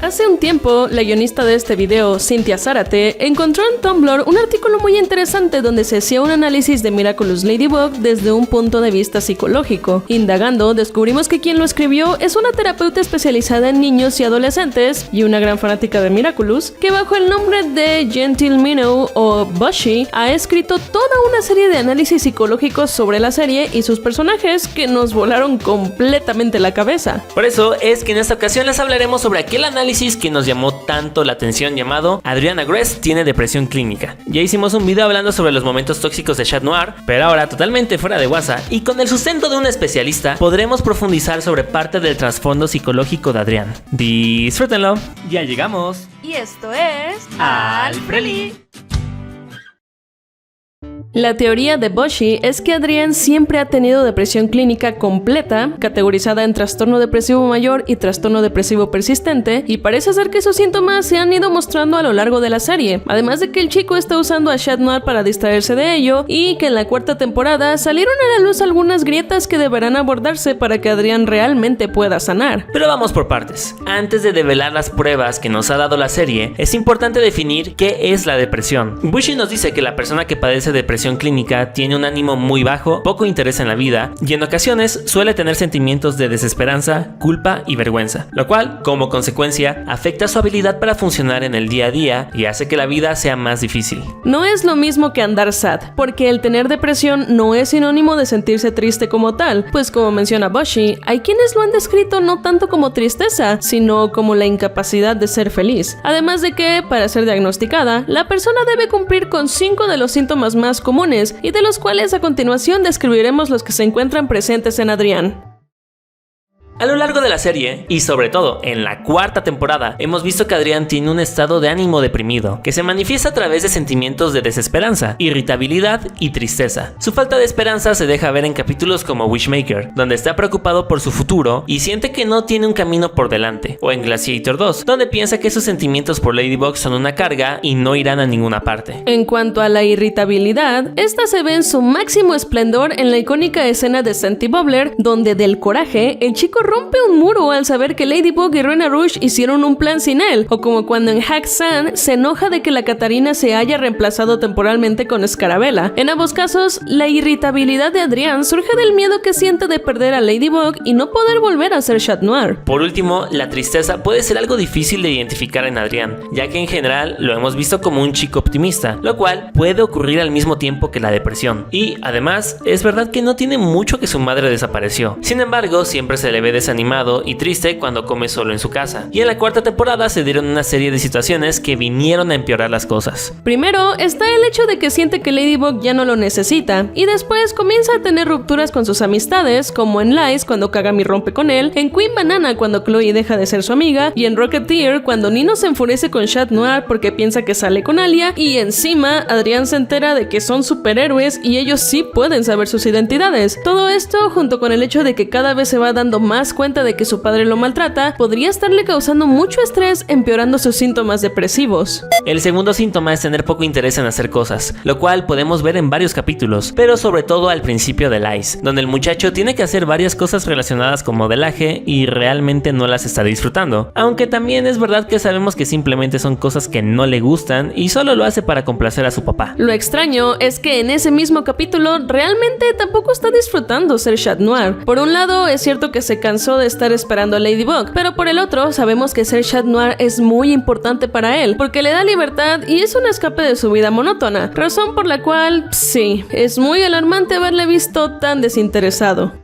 Hace un tiempo, la guionista de este video, Cynthia Zárate, encontró en Tumblr un artículo muy interesante donde se hacía un análisis de Miraculous Ladybug desde un punto de vista psicológico. Indagando, descubrimos que quien lo escribió es una terapeuta especializada en niños y adolescentes y una gran fanática de Miraculous, que bajo el nombre de Gentle Minnow o Bushy ha escrito toda una serie de análisis psicológicos sobre la serie y sus personajes que nos volaron completamente la cabeza. Por eso es que en esta ocasión les hablaremos sobre aquel análisis que nos llamó tanto la atención llamado Adriana Gress tiene depresión clínica. Ya hicimos un video hablando sobre los momentos tóxicos de Chat Noir, pero ahora totalmente fuera de WhatsApp y con el sustento de un especialista podremos profundizar sobre parte del trasfondo psicológico de Adrián. Disfrútenlo. Ya llegamos. Y esto es Al Preli. La teoría de Bushy es que Adrián siempre ha tenido depresión clínica completa, categorizada en trastorno depresivo mayor y trastorno depresivo persistente, y parece ser que esos síntomas se han ido mostrando a lo largo de la serie, además de que el chico está usando a Chat Noir para distraerse de ello, y que en la cuarta temporada salieron a la luz algunas grietas que deberán abordarse para que Adrián realmente pueda sanar. Pero vamos por partes. Antes de develar las pruebas que nos ha dado la serie, es importante definir qué es la depresión. Bushy nos dice que la persona que padece depresión clínica tiene un ánimo muy bajo, poco interés en la vida y en ocasiones suele tener sentimientos de desesperanza, culpa y vergüenza, lo cual, como consecuencia, afecta su habilidad para funcionar en el día a día y hace que la vida sea más difícil. No es lo mismo que andar sad, porque el tener depresión no es sinónimo de sentirse triste como tal, pues como menciona Bushy, hay quienes lo han descrito no tanto como tristeza, sino como la incapacidad de ser feliz. Además de que, para ser diagnosticada, la persona debe cumplir con 5 de los síntomas más comunes y de los cuales a continuación describiremos los que se encuentran presentes en Adrián. A lo largo de la serie, y sobre todo en la cuarta temporada, hemos visto que Adrián tiene un estado de ánimo deprimido, que se manifiesta a través de sentimientos de desesperanza, irritabilidad y tristeza. Su falta de esperanza se deja ver en capítulos como Wishmaker, donde está preocupado por su futuro y siente que no tiene un camino por delante, o en Glaciator 2, donde piensa que sus sentimientos por Ladybug son una carga y no irán a ninguna parte. En cuanto a la irritabilidad, esta se ve en su máximo esplendor en la icónica escena de Senti Bubbler, donde del coraje, el chico rompe un muro al saber que Ladybug y Rena Rouge hicieron un plan sin él, o como cuando en Hack-San se enoja de que la Katarina se haya reemplazado temporalmente con Scarabella. En ambos casos, la irritabilidad de Adrián surge del miedo que siente de perder a Ladybug y no poder volver a ser Chat Noir. Por último, la tristeza puede ser algo difícil de identificar en Adrián, ya que en general lo hemos visto como un chico optimista, lo cual puede ocurrir al mismo tiempo que la depresión. Y además, es verdad que no tiene mucho que su madre desapareció. Sin embargo, siempre se le ve desanimado y triste cuando come solo en su casa. Y en la cuarta temporada se dieron una serie de situaciones que vinieron a empeorar las cosas. Primero está el hecho de que siente que Ladybug ya no lo necesita, y después comienza a tener rupturas con sus amistades, como en Lies cuando Kagami rompe con él, en Queen Banana cuando Chloe deja de ser su amiga, y en Rocketeer cuando Nino se enfurece con Chat Noir porque piensa que sale con Alia, y encima Adrián se entera de que son superhéroes y ellos sí pueden saber sus identidades. Todo esto, junto con el hecho de que cada vez se va dando más cuenta de que su padre lo maltrata, podría estarle causando mucho estrés, empeorando sus síntomas depresivos. El segundo síntoma es tener poco interés en hacer cosas, lo cual podemos ver en varios capítulos, pero sobre todo al principio de Lies, donde el muchacho tiene que hacer varias cosas relacionadas con modelaje y realmente no las está disfrutando, aunque también es verdad que sabemos que simplemente son cosas que no le gustan y solo lo hace para complacer a su papá. Lo extraño es que en ese mismo capítulo realmente tampoco está disfrutando ser Chat Noir. Por un lado, es cierto que se cansó de estar esperando a Ladybug, pero por el otro, sabemos que ser Chat Noir es muy importante para él, porque le da libertad y es un escape de su vida monótona, razón por la cual, sí, es muy alarmante haberle visto tan desinteresado.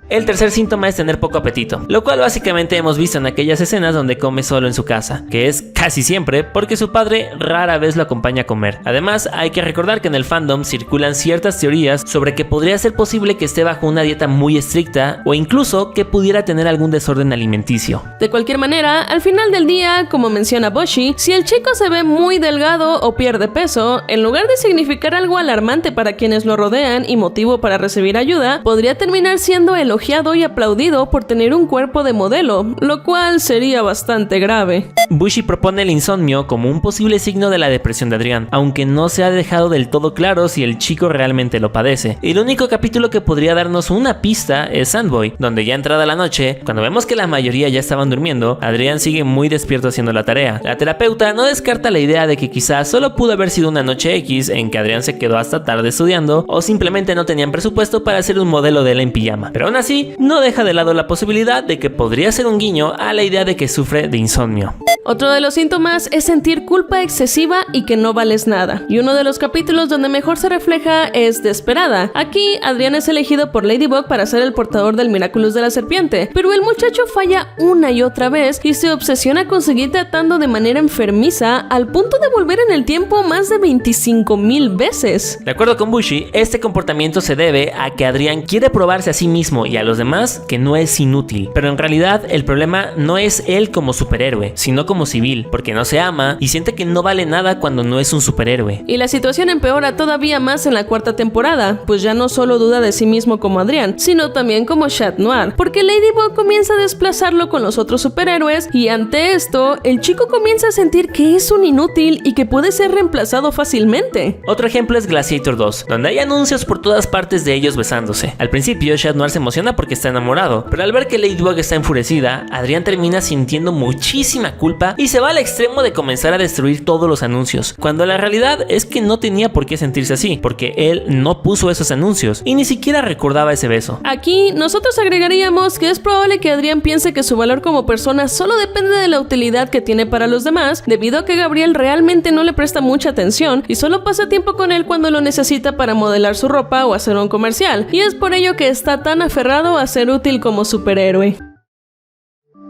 El tercer síntoma es tener poco apetito, lo cual básicamente hemos visto en aquellas escenas donde come solo en su casa, que es casi siempre porque su padre rara vez lo acompaña a comer. Además, hay que recordar que en el fandom circulan ciertas teorías sobre que podría ser posible que esté bajo una dieta muy estricta o incluso que pudiera tener algún desorden alimenticio. De cualquier manera, al final del día, como menciona Bushy, si el chico se ve muy delgado o pierde peso, en lugar de significar algo alarmante para quienes lo rodean y motivo para recibir ayuda, podría terminar siendo elogiado y aplaudido por tener un cuerpo de modelo, lo cual sería bastante grave. Bushy propone pone el insomnio como un posible signo de la depresión de Adrián, aunque no se ha dejado del todo claro si el chico realmente lo padece. El único capítulo que podría darnos una pista es Sandboy, donde ya entrada la noche, cuando vemos que la mayoría ya estaban durmiendo, Adrián sigue muy despierto haciendo la tarea. La terapeuta no descarta la idea de que quizás solo pudo haber sido una noche X en que Adrián se quedó hasta tarde estudiando, o simplemente no tenían presupuesto para hacer un modelo de él en pijama. Pero aún así, no deja de lado la posibilidad de que podría ser un guiño a la idea de que sufre de insomnio. Otro de los síntomas es sentir culpa excesiva y que no vales nada. Y uno de los capítulos donde mejor se refleja es Desesperada. Aquí, Adrián es elegido por Ladybug para ser el portador del Miraculous de la serpiente, pero el muchacho falla una y otra vez y se obsesiona con seguir tratando de manera enfermiza al punto de volver en el tiempo más de 25,000 veces. De acuerdo con Bushi, este comportamiento se debe a que Adrián quiere probarse a sí mismo y a los demás que no es inútil, pero en realidad el problema no es él como superhéroe, sino como civil, porque no se ama y siente que no vale nada cuando no es un superhéroe. Y la situación empeora todavía más en la cuarta temporada, pues ya no solo duda de sí mismo como Adrián, sino también como Chat Noir, porque Ladybug comienza a desplazarlo con los otros superhéroes y ante esto, el chico comienza a sentir que es un inútil y que puede ser reemplazado fácilmente. Otro ejemplo es Glaciator 2, donde hay anuncios por todas partes de ellos besándose. Al principio, Chat Noir se emociona porque está enamorado, pero al ver que Ladybug está enfurecida, Adrián termina sintiendo muchísima culpa y se va al extremo de comenzar a destruir todos los anuncios, cuando la realidad es que no tenía por qué sentirse así, porque él no puso esos anuncios y ni siquiera recordaba ese beso. Aquí nosotros agregaríamos que es probable que Adrián piense que su valor como persona solo depende de la utilidad que tiene para los demás, debido a que Gabriel realmente no le presta mucha atención y solo pasa tiempo con él cuando lo necesita para modelar su ropa o hacer un comercial, y es por ello que está tan aferrado a ser útil como superhéroe.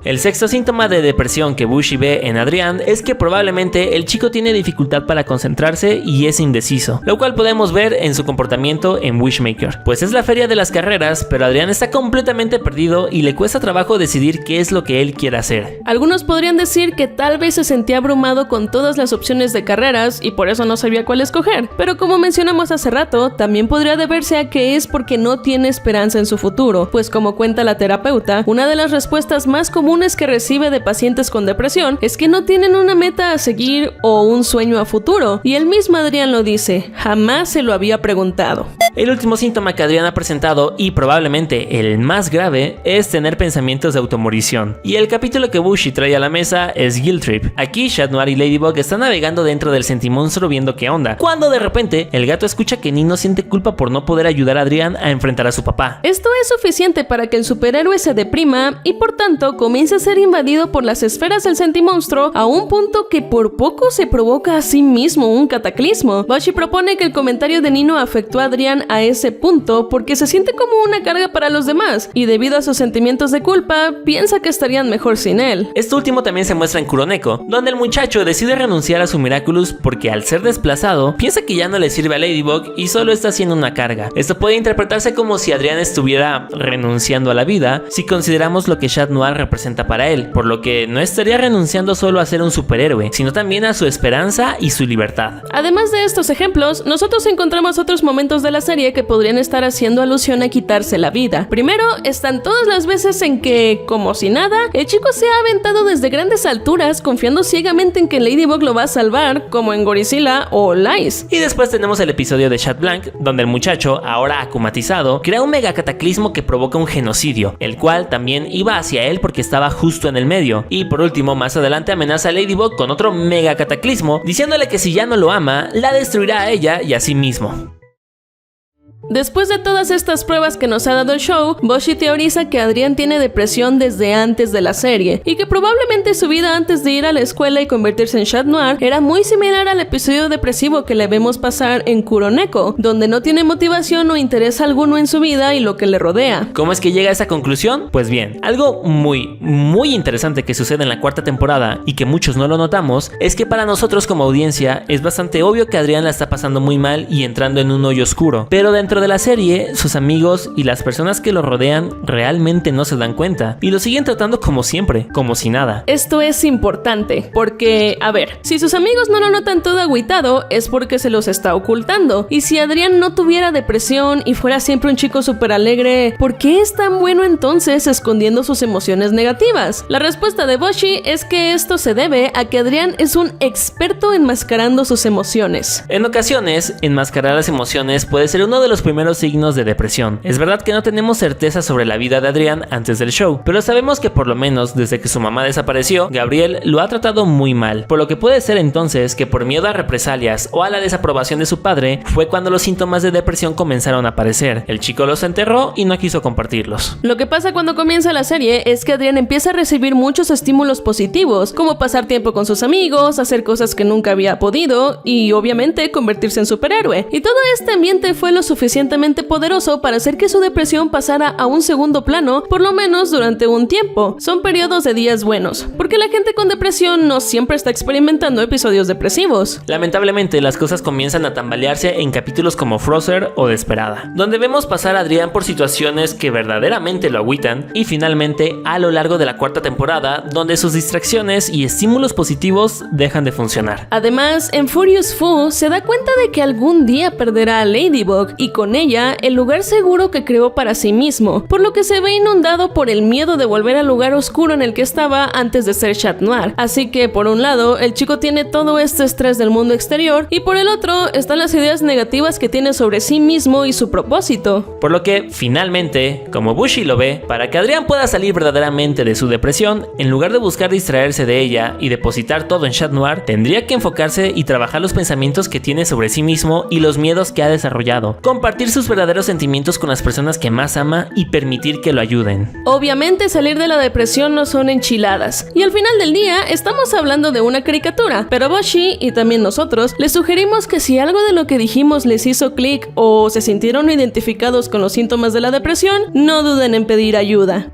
El sexto síntoma de depresión que Bushi ve en Adrián es que probablemente el chico tiene dificultad para concentrarse y es indeciso, lo cual podemos ver en su comportamiento en Wishmaker, pues es la feria de las carreras, pero Adrián está completamente perdido y le cuesta trabajo decidir qué es lo que él quiere hacer. Algunos podrían decir que tal vez se sentía abrumado con todas las opciones de carreras y por eso no sabía cuál escoger, pero como mencionamos hace rato, también podría deberse a que es porque no tiene esperanza en su futuro, pues como cuenta la terapeuta, una de las respuestas más comunes que recibe de pacientes con depresión es que no tienen una meta a seguir o un sueño a futuro, y el mismo Adrián lo dice, jamás se lo había preguntado. El último síntoma que Adrián ha presentado, y probablemente el más grave, es tener pensamientos de automorición. Y el capítulo que Bushi trae a la mesa es Guilt Trip. Aquí Chat Noir y Ladybug están navegando dentro del sentimonstruo viendo qué onda, cuando de repente el gato escucha que Nino siente culpa por no poder ayudar a Adrián a enfrentar a su papá. Esto es suficiente para que el superhéroe se deprima y por tanto comience a ser invadido por las esferas del sentimonstruo a un punto que por poco se provoca a sí mismo un cataclismo. Bushi propone que el comentario de Nino afectó a Adrián a ese punto porque se siente como una carga para los demás y debido a sus sentimientos de culpa piensa que estarían mejor sin él. Esto último también se muestra en Kuroneko, donde el muchacho decide renunciar a su Miraculous porque al ser desplazado piensa que ya no le sirve a Ladybug y solo está haciendo una carga. Esto puede interpretarse como si Adrián estuviera renunciando a la vida si consideramos lo que Chat Noir representa para él, por lo que no estaría renunciando solo a ser un superhéroe, sino también a su esperanza y su libertad. Además de estos ejemplos, nosotros encontramos otros momentos de la serie que podrían estar haciendo alusión a quitarse la vida. Primero, están todas las veces en que, como si nada, el chico se ha aventado desde grandes alturas confiando ciegamente en que Ladybug lo va a salvar, como en Godzilla o Lies. Y después tenemos el episodio de Chat Blank, donde el muchacho, ahora akumatizado, crea un mega cataclismo que provoca un genocidio, el cual también iba hacia él porque estaba justo en el medio. Y por último, más adelante amenaza a Ladybug con otro mega cataclismo, diciéndole que si ya no lo ama, la destruirá a ella y a sí mismo. Después de todas estas pruebas que nos ha dado el show, Bushi teoriza que Adrián tiene depresión desde antes de la serie y que probablemente su vida antes de ir a la escuela y convertirse en Chat Noir era muy similar al episodio depresivo que le vemos pasar en Kuroneko, donde no tiene motivación o interés alguno en su vida y lo que le rodea. ¿Cómo es que llega a esa conclusión? Pues bien, algo muy interesante que sucede en la cuarta temporada y que muchos no lo notamos es que para nosotros como audiencia es bastante obvio que Adrián la está pasando muy mal y entrando en un hoyo oscuro, pero dentro de la serie, sus amigos y las personas que lo rodean realmente no se dan cuenta y lo siguen tratando como siempre, como si nada. Esto es importante, porque, a ver, si sus amigos no lo notan todo agüitado, es porque se los está ocultando. Y si Adrián no tuviera depresión y fuera siempre un chico súper alegre, ¿por qué es tan bueno entonces escondiendo sus emociones negativas? La respuesta de Boshi es que esto se debe a que Adrián es un experto enmascarando sus emociones. En ocasiones, enmascarar las emociones puede ser uno de los primeros signos de depresión. Es verdad que no tenemos certeza sobre la vida de Adrián antes del show, pero sabemos que por lo menos desde que su mamá desapareció, Gabriel lo ha tratado muy mal, por lo que puede ser entonces que por miedo a represalias o a la desaprobación de su padre, fue cuando los síntomas de depresión comenzaron a aparecer. El chico los enterró y no quiso compartirlos. Lo que pasa cuando comienza la serie es que Adrián empieza a recibir muchos estímulos positivos, como pasar tiempo con sus amigos, hacer cosas que nunca había podido y obviamente convertirse en superhéroe. Y todo este ambiente fue lo suficientemente poderoso para hacer que su depresión pasara a un segundo plano, por lo menos durante un tiempo. Son periodos de días buenos, porque la gente con depresión no siempre está experimentando episodios depresivos. Lamentablemente, las cosas comienzan a tambalearse en capítulos como Frozer o Desperada, donde vemos pasar a Adrián por situaciones que verdaderamente lo agüitan, y finalmente a lo largo de la cuarta temporada, donde sus distracciones y estímulos positivos dejan de funcionar. Además, en Furious Fu se da cuenta de que algún día perderá a Ladybug y con ella el lugar seguro que creó para sí mismo, por lo que se ve inundado por el miedo de volver al lugar oscuro en el que estaba antes de ser Chat Noir. Así que por un lado, el chico tiene todo este estrés del mundo exterior y por el otro están las ideas negativas que tiene sobre sí mismo y su propósito. Por lo que, finalmente, como Boshi lo ve, para que Adrián pueda salir verdaderamente de su depresión, en lugar de buscar distraerse de ella y depositar todo en Chat Noir, tendría que enfocarse y trabajar los pensamientos que tiene sobre sí mismo y los miedos que ha desarrollado, compartir sus verdaderos sentimientos con las personas que más ama y permitir que lo ayuden. Obviamente salir de la depresión no son enchiladas, y al final del día estamos hablando de una caricatura, pero Boshi y también nosotros les sugerimos que si algo de lo que dijimos les hizo clic o se sintieron identificados con los síntomas de la depresión, no duden en pedir ayuda.